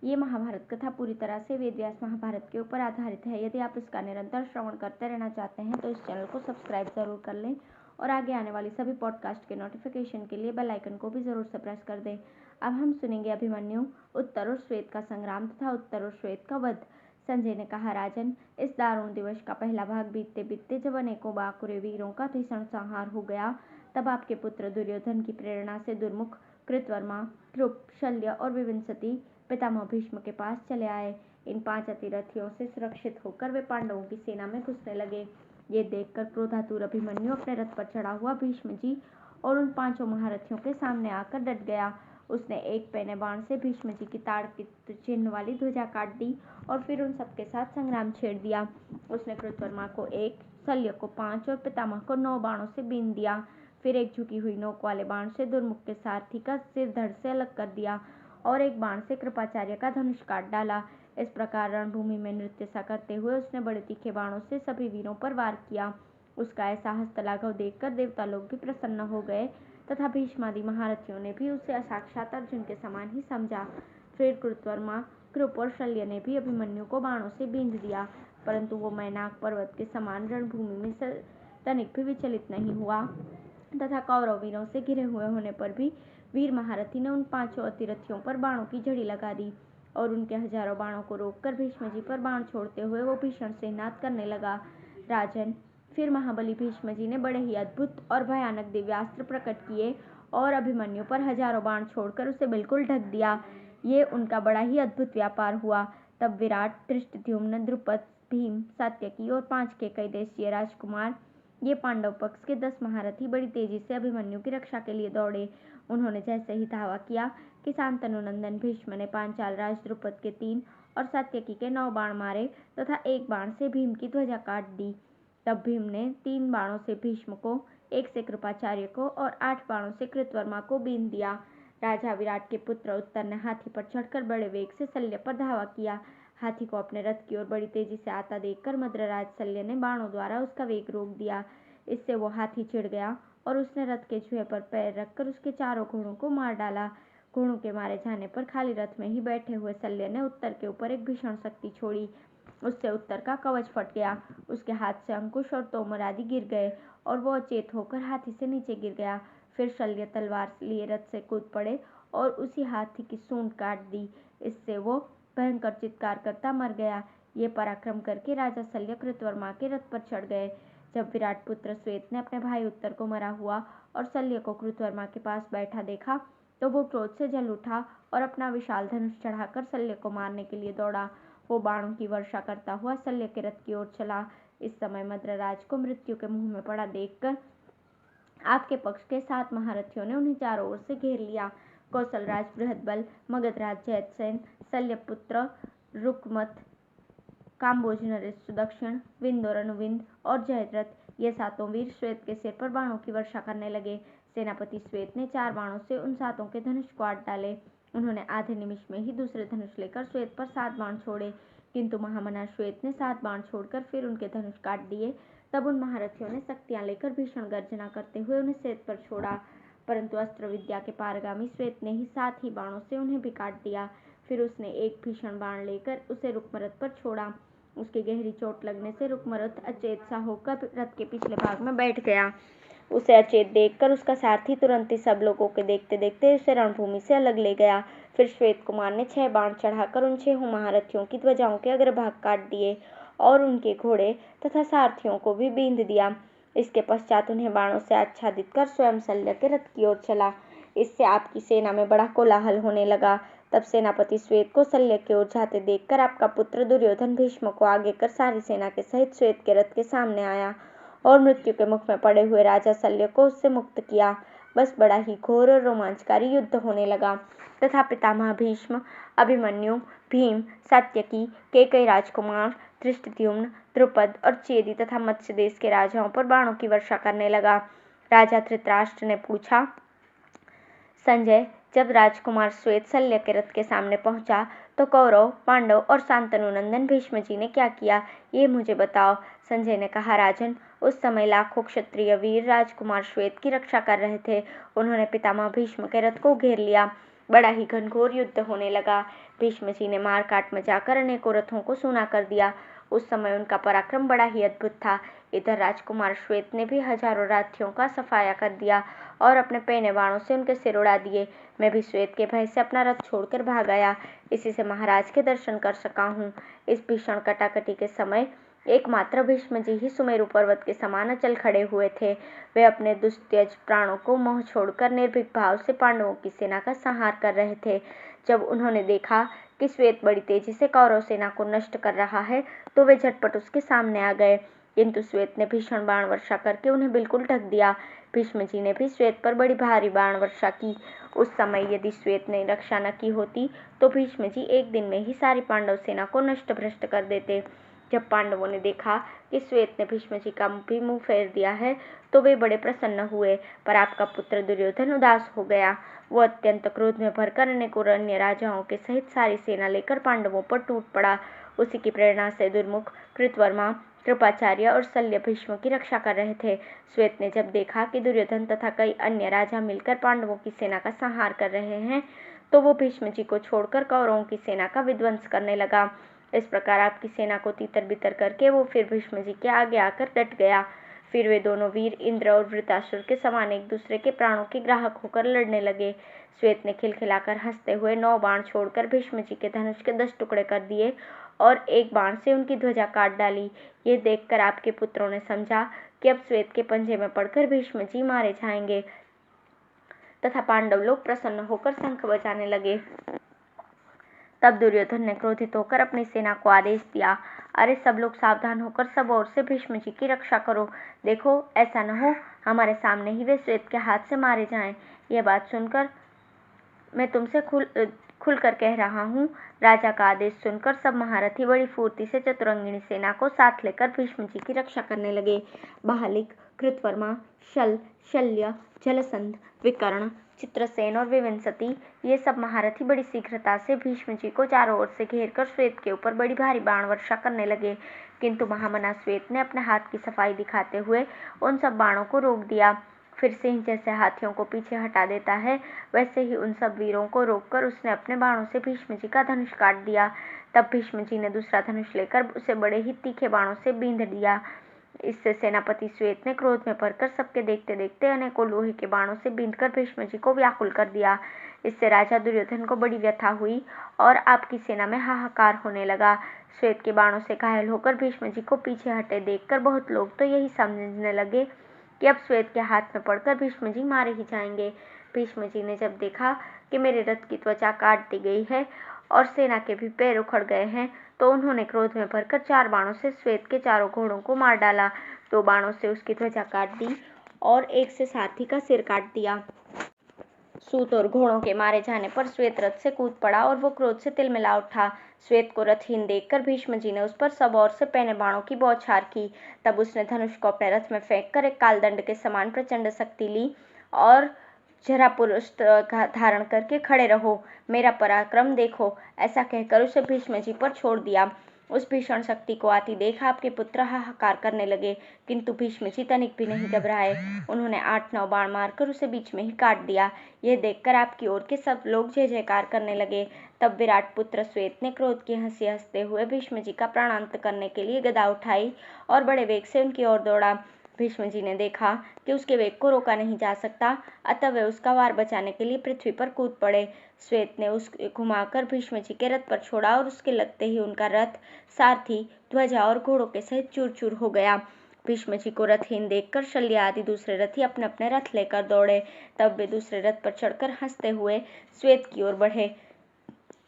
ये महाभारत कथा पूरी तरह से वेद व्यास महाभारत के ऊपर आधारित है। यदि आप इसका निरंतर श्रवण करते रहना चाहते हैं तो इस चैनल को सब्सक्राइब जरूर कर लें और आगे आने वाली सभी पॉडकास्ट के नोटिफिकेशन के लिए बेल आइकन को भी जरूर से प्रेस कर दें। अब हम सुनेंगे अभिमन्यु, उत्तर और श्वेत का संग्राम तथा उत्तर और श्वेत का वध। संजय ने कहा, राजन, इस दारुण दिवस का पहला भाग बीतते बीतते जब अनेकों बाकुरे वीरों का भीषण संहार हो गया, तब आपके पुत्र दुर्योधन की प्रेरणा से दुर्मुख कृतवर्मा, कृप, शल्य और विविंशति पितामह भीष्म के पास चले आए। इन 5 अतिरथियों से सुरक्षित होकर वे पांडवों की सेना में घुसने लगे। ये देखकर क्रोधातुर अभिमन्यु अपने रथ पर चढ़ा हुआ भीष्म जी और उन 5 महारथियों के सामने आकर डट गया। उसने एक पैने बाण से भीष्म जी की ताड़कित चिन्ह वाली ध्वजा काट दी और फिर उन सबके साथ संग्राम छेड़ दिया। उसने कृतवर्मा को 1, शल्य को 5 और पितामह को 9 बाणों से बींध दिया। फिर एक झुकी हुई नोक वाले बाण से दुर्मुख के सारथी का सिर धड़ से अलग कर दिया और एक बाण से कृपाचार्य का धनुष काट डाला। इस प्रकार रणभूमि में नृत्य सा करते हुए उसने बड़े तीखे बाणों से सभी वीरों पर वार किया। उसका ऐसा हस्तलाघव देखकर देवता लोग भी प्रसन्न हो गए तथा भीष्मादि महारथियों ने भी उसे साक्षात अर्जुन के समान ही समझा। फिर कृतवर्मा, कृप और शल्य ने भी अभिमन्यु को बाणों से बींध दिया, परंतु वो मैनाक पर्वत के समान रणभूमि में तनिक भी विचलित नहीं हुआ तथा कौरव वीरों से घिरे हुए होने पर भी वीर महारथी ने उन 5 अतिरथियों पर बाणों की झड़ी लगा दी और उनके हजारों बाणों को रोककर भीष्म जी पर बाण छोड़ते हुए वो भीषण सिंहनाद करने लगा। राजन, फिर महाबली भीष्म जी ने बड़े ही अद्भुत और भयानक दिव्यास्त्र प्रकट किए और अभिमन्यु पर हजारों बाण छोड़कर उसे बिल्कुल ढक दिया। ये उनका बड़ा ही अद्भुत व्यापार हुआ। तब विराट, धृष्टद्युम्न, द्रुपद, भीम, सात्यकी और 5 के कई देशीय राजकुमार, ये पांडव पक्ष के 10 महारथी बड़ी तेजी से अभिमन्यु की रक्षा के लिए दौड़े। उन्होंने जैसे ही धावा किया कि शांतनु नंदन भीष्म ने पांचाल राज द्रुपद के 3 और सात्यकी के 9 बाण मारे तथा एक बाण से भीम की ध्वजा काट दी। तब भीम ने 3 बाणों से भीष्म को, 1 से कृपाचार्य को और 8 बाणों से कृतवर्मा को बींध दिया। राजा विराट के पुत्र उत्तर ने हाथी पर चढ़कर बड़े वेग से शल्य पर धावा किया। हाथी को अपने रथ की ओर बड़ी तेजी से आता देखकर मद्रराज शल्य ने बाणों द्वारा उसका वेग रोक दिया। इससे वो हाथी चिढ़ गया और उसने रथ के चूहे पर पैर रखकर उसके चारों घोड़ों को मार डाला। घोड़ों के मारे जाने पर खाली रथ में ही बैठे हुए शल्य ने उत्तर के ऊपर एक भीषण शक्ति छोड़ी। उससे उत्तर का कवच फट गया, उसके हाथ से अंकुश और तोमर आदि गिर गए और वो अचेत होकर हाथी से नीचे गिर गया। फिर शल्य तलवार लिए रथ से कूद पड़े और उसी हाथी की सूंड काट दी। इससे वो भयंकर चित्कार करता मर गया। ये पराक्रम करके राजा शल्य कृतवर्मा के रथ पर चढ़ गए। जब विराट पुत्र श्वेत ने अपने भाई उत्तर को मरा हुआ और शल्य को कृतवर्मा के पास बैठा देखा तो वो क्रोध से जल उठा और अपना विशाल धनुष चढ़ाकर शल्य को मारने के लिए दौड़ा। वो बाणों की वर्षा करता हुआ शल्य के रथ की ओर चला। इस समय मद्रराज को मृत्यु के मुंह में पड़ा देखकर आपके पक्ष के 7 महारथियों ने उन्हें चारों ओर से घेर लिया। कौशलराज बृहदबल, मगधराज जयद्रथ, शल्यपुत्र रुकमत, काम्बोज नरेश सुदक्षिण, विंद और अनुविंद और जयद्रथ, ये 7 वीर श्वेत के सिर पर बाणों की वर्षा करने लगे। सेनापति श्वेत ने 4 बाणों से उन 7 के धनुष काट डाले। उन्होंने आधे निमिष में ही दूसरे धनुष लेकर श्वेत पर 7 बाण छोड़े, किंतु महामना श्वेत ने 7 बाण छोड़कर फिर उनके धनुष काट दिए। तब उन महारथियों ने शक्तियां लेकर भीषण गर्जना करते हुए उन्हें श्वेत पर छोड़ा, परंतु अस्त्र विद्या के पारगामी श्वेत ने ही 7 ही बाणों से उन्हें भी काट दिया। फिर उसने एक भीषण बाण लेकर उसे रुक्मरथ पर छोड़ा। उसकी गहरी चोट लगने से रुक्मरथ अचेत सा होकर रथ के पिछले भाग में बैठ गया। उसे अचेत देखकर उसका सारथी तुरंत ही सब लोगों के देखते देखते उसे रणभूमि से अलग ले गया। फिर श्वेत कुमार ने 6 बाण चढ़ाकर उन 6 महारथियों की ध्वजाओं के अग्रभाग काट दिए और उनके घोड़े तथा सारथियों को भी बींध दिया। इसके पश्चात उन्हें बाणों से आच्छादित कर स्वयं शल्य के रथ की ओर चला। इससे आपकी सेना में बड़ा कोलाहल होने लगा। तब सेनापति श्वेत को शल्य की ओर जाते देखकर आपका पुत्र दुर्योधन भीष्म को आगे कर सारी सेना के सहित श्वेत के रथ के सामने आया और मृत्यु के मुख में पड़े हुए राजा शल्य को उससे मुक्त किया। बस बड़ा ही घोर और रोमांचकारी युद्ध होने लगा तथा पितामह भीष्म, अभिमन्यु, भीम, सात्यकी, केकई राजकुमार, धृष्टद्युम्न, द्रुपद और चेदी तथा मत्स्य देश के राजाओं पर बाणों की वर्षा करने लगा। राजा धृतराष्ट्र ने पूछा, संजय, जब राजकुमार श्वेत शल्य के रथ के सामने पहुंचा तो कौरव, पांडव और शांतनु नंदन भीष्म जी ने क्या किया, ये मुझे बताओ। संजय ने कहा, राजन, उस समय लाखों क्षत्रिय वीर राजकुमार श्वेत की रक्षा कर रहे थे। उन्होंने पितामह भीष्म के रथ को घेर लिया। बड़ा ही घनघोर युद्ध होने लगा। भीष्म जी ने मार काट में जाकर अनेकों रथों को सूना कर दिया। उस समय उनका पराक्रम बड़ा ही अद्भुत था। इधर राजकुमार श्वेत ने भी हजारों राथियों का सफाया कर दिया और अपने पैने बाणों से उनके सिर उड़ा दिए। मैं भी श्वेत के भय से अपना रथ छोड़कर भाग आया। इसी से महाराज के दर्शन कर सका हूँ। इस भीषण कटाकटी के समय एकमात्र भीष्म जी ही सुमेरु पर्वत के समान अचल खड़े हुए थे। वे अपने दुस्त्यज प्राणों को मोह छोड़कर निर्भीक भाव से पांडवों की सेना का संहार कर रहे थे। जब उन्होंने देखा कि श्वेत बड़ी तेजी से कौरव सेना को नष्ट कर रहा है तो वे झटपट उसके सामने आ गए, किंतु श्वेत ने भीषण बाण वर्षा करके उन्हें बिल्कुल ढक दिया। भीष्म जी ने भी श्वेत पर बड़ी भारी बाण वर्षा की। उस समय यदि श्वेत ने रक्षा न की होती तो भीष्म जी एक दिन में ही सारी पांडव सेना को नष्ट भ्रष्ट कर देते। जब पांडवों ने देखा कि श्वेत ने भीष्म जी का भी मुंह फेर दिया है तो वे बड़े प्रसन्न हुए, पर आपका पुत्र दुर्योधन उदास हो गया। वो अत्यंत क्रोध में भरकर अनेकों अन्य राजाओं के सहित सारी सेना लेकर पांडवों पर टूट पड़ा। उसी की प्रेरणा से दुर्मुख, कृतवर्मा, कृपाचार्य और शल्य भीष्म की रक्षा कर रहे थे। श्वेत ने जब देखा कि दुर्योधन तथा कई अन्य राजा मिलकर पांडवों की सेना का संहार कर रहे हैं तो वो भीष्म जी को छोड़कर कौरवों की सेना का विध्वंस करने लगा। इस प्रकार आपकी सेना को तितर बितर करके वो फिर भीष्म जी के आगे आकर डट गया। फिर वे दोनों वीर इंद्र और वृतासुर के समान एक दूसरे के प्राणों के ग्राहक होकर लड़ने लगे। श्वेत ने खिलखिलाकर हंसते हुए 9 बाण छोड़कर भीष्म जी के धनुष के 10 टुकड़े कर दिए और एक बाण से उनकी ध्वजा काट डाली। ये देखकर आपके पुत्रों ने समझा कि अब श्वेत के पंजे में पड़कर भीष्म जी मारे जाएंगे तथा पांडव लोग प्रसन्न होकर शंख बजाने लगे। तब दुर्योधन ने क्रोधित होकर अपनी सेना को आदेश दिया, अरे सब लोग सावधान होकर सब ओर से भीष्म जी की रक्षा करो। देखो ऐसा न हो हमारे सामने ही वे श्वेत के हाथ से मारे जाएं। यह बात सुनकर मैं तुमसे खुलकर कह रहा हूँ। राजा का आदेश सुनकर सब महारथी बड़ी फुर्ती से चतुरंगिणी सेना को साथ लेकर भीष्म जी की रक्षा करने लगे। बाहलिक, कृतवर्मा, शल्य, जलसंध, विकर्ण, चित्रसेन और विवंसती ये सब महारथी बड़ी शीघ्रता से भीष्म जी को चारों ओर से घेरकर श्वेत के ऊपर बड़ी भारी बाण वर्षा करने लगे, किंतु महामना श्वेत ने अपने हाथ की सफाई दिखाते हुए उन सब बाणों को रोक दिया। फिर सिंह जैसे हाथियों को पीछे हटा देता है वैसे ही उन सब वीरों को रोककर उसने अपने बाणों से भीष्म जी का धनुष काट दिया। तब भीष्म जी ने दूसरा धनुष लेकर उसे बड़े ही तीखे बाणों से बींध दिया। इससे सेनापति श्वेत ने क्रोध में भरकर सबके देखते देखते अनेकों लोहे के बाणों से बींधकर भीष्म जी को व्याकुल कर दिया। इससे राजा दुर्योधन को बड़ी व्यथा हुई और आपकी सेना में हाहाकार होने लगा। श्वेत के बाणों से घायल होकर भीष्म जी को पीछे हटे देखकर बहुत लोग तो यही समझने लगे कि अब श्वेत के हाथ में पड़कर भीष्म जी मारे ही जाएंगे। भीष्म जी ने जब देखा कि मेरे रथ की त्वचा काट दी गई है और सेना के भी पैर उखड़ गए हैं तो उन्होंने क्रोध में भरकर 4 बाणों से श्वेत के चारों घोड़ों को मार डाला। 2 बाणों से उसकी ध्वजा काट दी और एक से सारथी का सिर काट दिया। सूत और घोड़ों के मारे जाने पर श्वेत रथ से कूद पड़ा और वो क्रोध से तिलमिला उठा। श्वेत को रथहीन देखकर भीष्म जी ने उस पर सब ओर से पैने बाणों की बौछार की। तब उसने धनुष को अपने रथ में फेंककर एक कालदंड के समान प्रचंड शक्ति ली और जरा पुरुष धारण करके खड़े रहो, मेरा पराक्रम देखो, ऐसा कहकर उसे भीष्म जी पर छोड़ दिया। उस भीषण शक्ति को आती देख आपके पुत्र हाहाकार करने लगे, किंतु भीष्म जी तनिक भी नहीं घबराए। उन्होंने 8-9 बाण मारकर उसे बीच में ही काट दिया। यह देखकर आपकी ओर के सब लोग जय जयकार करने लगे। तब विराट पुत्र श्वेत ने क्रोध की हंसी हंसते हुए भीष्म जी का प्राणांत करने के लिए गदा उठाई और बड़े वेग से उनकी ओर दौड़ा। भीष्म जी ने देखा कि उसके वेग को रोका नहीं जा सकता, अतः वे उसका वार बचाने के लिए पृथ्वी पर कूद पड़े। श्वेत ने उसे घुमाकर भीष्म जी के रथ पर छोड़ा और उसके लगते ही उनका रथ, सारथी, ध्वजा और घोड़ों के सहित चूर चूर हो गया। भीष्म जी को रथहीन देखकर शल्य आदि दूसरे रथी अपने अपने रथ लेकर दौड़े। तब वे दूसरे रथ पर चढ़कर हंसते हुए श्वेत की ओर बढ़े।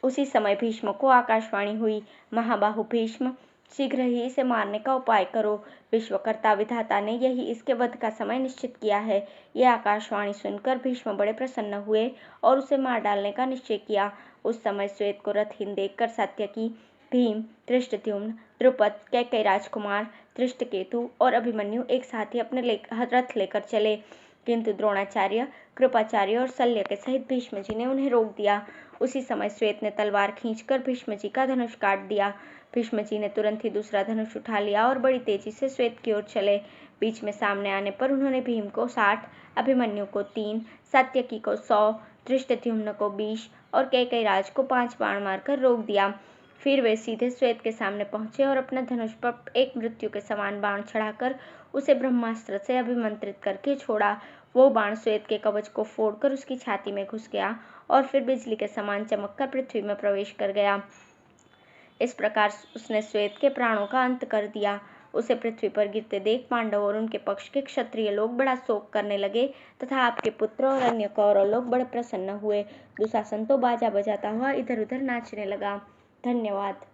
उसी समय भीष्म को आकाशवाणी हुई, महाबाहु भीष्म, शीघ्र ही इसे मारने का उपाय करो। विश्वकर्ता विधाता ने यही इसके वध का समय निश्चित किया है। यह आकाशवाणी सुनकर भीष्म बड़े प्रसन्न हुए और उसे मार डालने का निश्चय किया। उस समय श्वेत को रथहीन देखकर सात्यकी, भीम, धृष्टद्युम्न, द्रुपद, कैकेयी राजकुमार, धृष्टकेतु और अभिमन्यु एक साथ ही अपने रथ लेकर चले, किंतु द्रोणाचार्य, कृपाचार्य और शल्य के सहित भीष्म जी ने उन्हें रोक दिया। उसी समय श्वेत ने तलवार खींचकर भीष्म जी का धनुष काट दिया। भीष्म जी ने तुरंत ही दूसरा धनुष उठा लिया और बड़ी तेजी से श्वेत की ओर चले। बीच में सामने आने पर उन्होंने भीम को 60, अभिमन्यु को 3, सात्यकी को 100, धृष्टद्युम्न को 20 और कैकयराज को 5 बाण मारकर रोक दिया। फिर वे सीधे श्वेत के सामने पहुंचे और अपना धनुष पर एक मृत्यु के समान बाण चढ़ाकर उसे ब्रह्मास्त्र से अभिमंत्रित करके छोड़ा। वो बाण श्वेत के कवच को फोड़कर उसकी छाती में घुस गया और फिर बिजली के समान चमककर पृथ्वी में प्रवेश कर गया। इस प्रकार उसने श्वेत के प्राणों का अंत कर दिया। उसे पृथ्वी पर गिरते देख पांडव और उनके पक्ष के क्षत्रिय लोग बड़ा शोक करने लगे तथा आपके पुत्र और अन्य कौरव लोग बड़े प्रसन्न हुए। दुशासन तो बाजा बजाता हुआ इधर उधर नाचने लगा। धन्यवाद।